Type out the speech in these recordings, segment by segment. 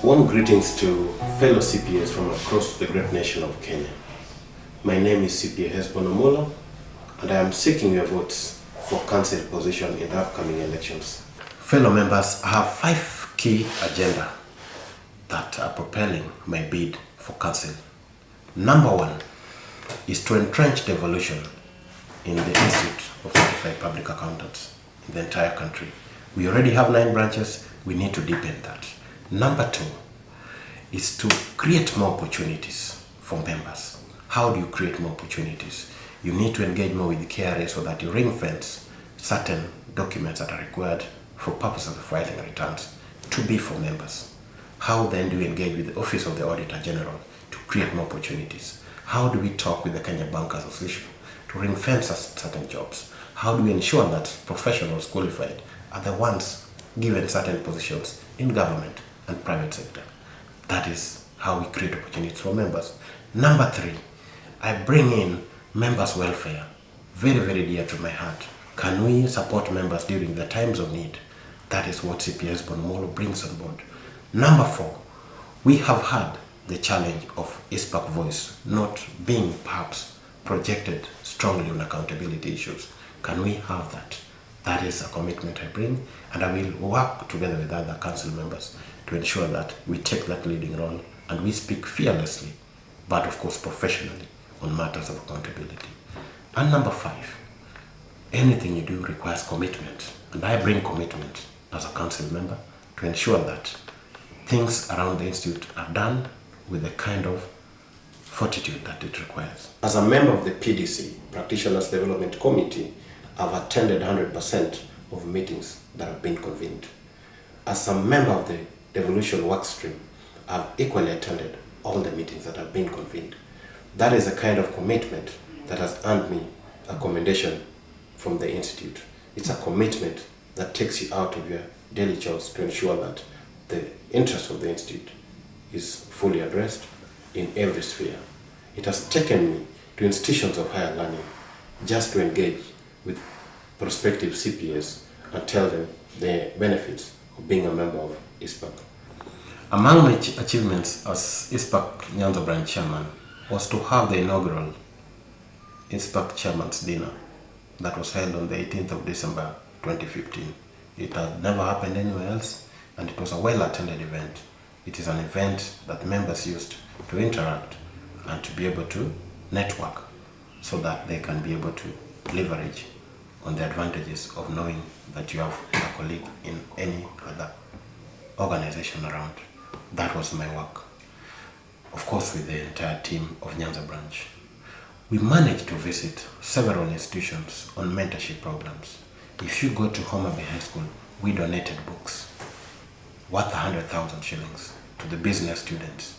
Warm greetings to fellow CPAs from across the great nation of Kenya. My name is CPA Hesbon, and I am seeking your votes for council position in the upcoming elections. Fellow members, I have 5 key agenda that are propelling my bid for council. Number 1 is to entrench devolution in the Institute of Certified Public Accountants in the entire country. We already have 9 branches, we need to deepen that. Number 2 is to create more opportunities for members. How do you create more opportunities? You need to engage more with the KRA so that you ring fence certain documents that are required for purposes of filing returns to be for members. How then do we engage with the Office of the Auditor General to create more opportunities? How do we talk with the Kenya Bankers Association to ring fence certain jobs? How do we ensure that professionals qualified are the ones given certain positions in government and private sector? That is how we create opportunities for members. Number 3, I bring in members' welfare. Very, very dear to my heart. Can we support members during the times of need? That is what CPA Hesbon brings on board. Number 4, we have had the challenge of ISPAC voice not being perhaps projected strongly on accountability issues. Can we have that? That is a commitment I bring, and I will work together with other council members to ensure that we take that leading role and we speak fearlessly, but of course professionally, on matters of accountability. And number 5, anything you do requires commitment, and I bring commitment as a council member to ensure that things around the institute are done with the kind of fortitude that it requires. As a member of the PDC, Practitioners Development Committee, I've attended 100% of meetings that have been convened. As a member of the devolution workstream, I've equally attended all the meetings that have been convened. That is a kind of commitment that has earned me a commendation from the institute. It's a commitment that takes you out of your daily chores to ensure that the interest of the institute is fully addressed in every sphere. It has taken me to institutions of higher learning just to engage with prospective CPAs and tell them the benefits of being a member of ISPAC. Among my achievements as ISPAC Nyanza branch chairman was to have the inaugural ISPAC Chairman's Dinner that was held on the 18th of December 2015. It had never happened anywhere else, and it was a well-attended event. It is an event that members used to interact and to be able to network so that they can be able to leverage on the advantages of knowing that you have a colleague in any other organization around. That was my work, of course, with the entire team of Nyanza branch. We managed to visit several institutions on mentorship programs. If you go to Homa Bay High School, we donated books worth 100,000 shillings to the business students.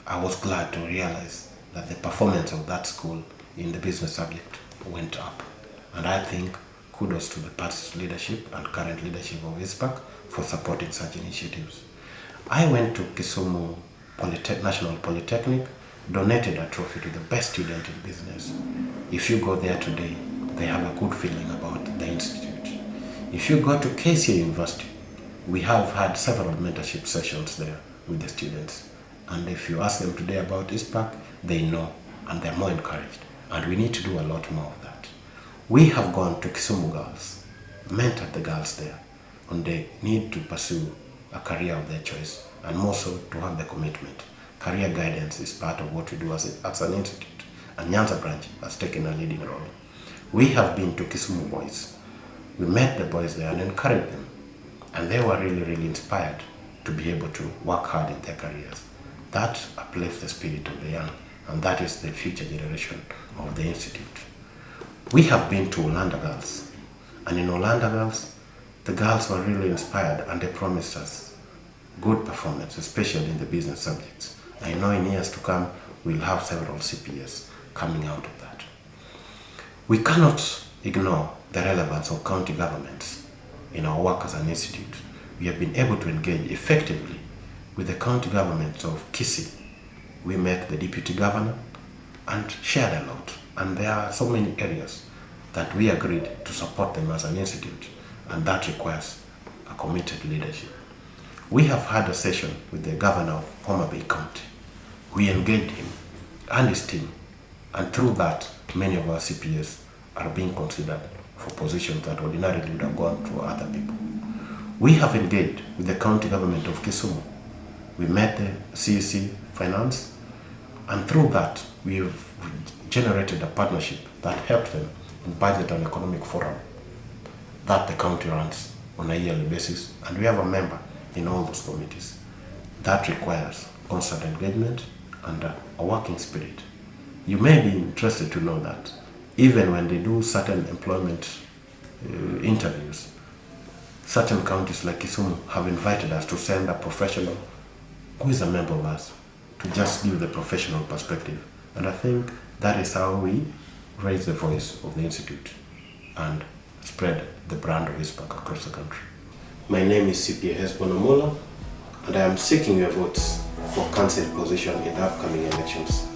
I was glad to realize that the performance of that school in the business subject went up. And I think kudos to the past leadership and current leadership of ISPAC for supporting such initiatives. I went to Kisumu National Polytechnic, donated a trophy to the best student in business. If you go there today, they have a good feeling about the institute. If you go to KCA University, we have had several mentorship sessions there with the students. And if you ask them today about ISPAC, they know and they're more encouraged. And we need to do a lot more of that. We have gone to Kisumu girls, mentored the girls there on the need to pursue a career of their choice, and more so to have the commitment. Career guidance is part of what we do as an institute, and Nyanza branch has taken a leading role. We have been to Kisumu boys. We met the boys there and encouraged them, and they were really, really inspired to be able to work hard in their careers. That uplifts the spirit of the young, and that is the future generation of the institute. We have been to Olanda Girls, and in Olanda Girls, the girls were really inspired and they promised us good performance, especially in the business subjects. I know in years to come, we'll have several CPS coming out of that. We cannot ignore the relevance of county governments in our work as an institute. We have been able to engage effectively with the county government of Kisii. We met the deputy governor and shared a lot. And there are so many areas that we agreed to support them as an institute, and that requires a committed leadership. We have had a session with the governor of Homa Bay County. We engaged him and his team, and through that, many of our CPS are being considered for positions that ordinarily would have gone to other people. We have engaged with the county government of Kisumu. We met the CEC Finance, and through that, we have generated a partnership that helped them in budget and economic forum that the county runs on a yearly basis, and we have a member in all those committees. That requires constant engagement and a working spirit. You may be interested to know that even when they do certain employment interviews, certain counties like Kisumu have invited us to send a professional who is a member of us to just give the professional perspective. And I think that is how we raise the voice of the Institute and spread the brand of Hesbon across the country. My name is CPA Hesbon, and I am seeking your votes for council position in the upcoming elections.